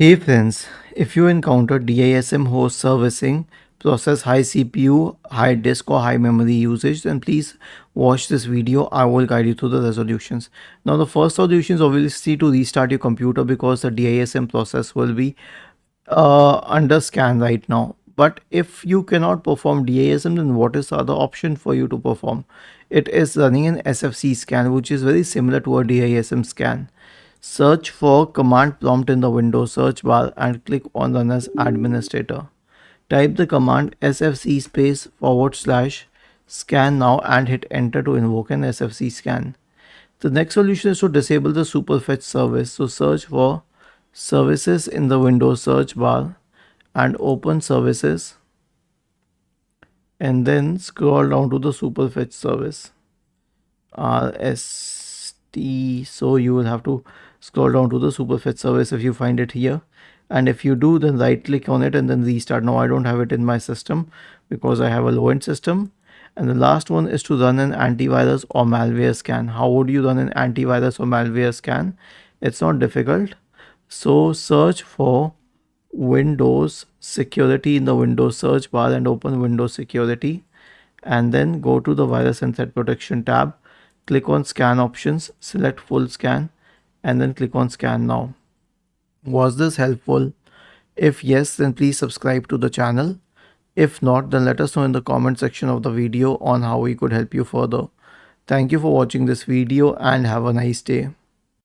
Hey friends, if you encounter DISM host servicing, process high CPU, high disk or high memory usage, then please watch this video. I will guide you through the resolutions. Now the first solution is obviously to restart your computer because the DISM process will be under scan right now. But if you cannot perform DISM, then what is the other option for you to perform? It is running an SFC scan, which is very similar to a DISM scan. Search for command prompt in the Windows search bar and click on Run as Administrator. Type the command sfc space / scan now and hit enter to invoke an SFC scan. The next solution is to disable the superfetch service. So search for services in the Windows search bar and open services and then scroll down to the superfetch service. RST. So you will have to scroll down to the superfetch service if you find it here, and if you do, then right click on it and then restart. Now I don't have it in my system because I have a low-end system. And the last one is to run an antivirus or malware scan. How would you run an antivirus or malware scan? It's not difficult. So search for Windows security in the Windows search bar and open Windows security, and then go to the virus and threat protection tab. Click on scan options, select full scan, and then click on scan now. Was this helpful? If yes, then please subscribe to the channel. If not, then let us know in the comment section of the video on how we could help you further. Thank you for watching this video and have a nice day.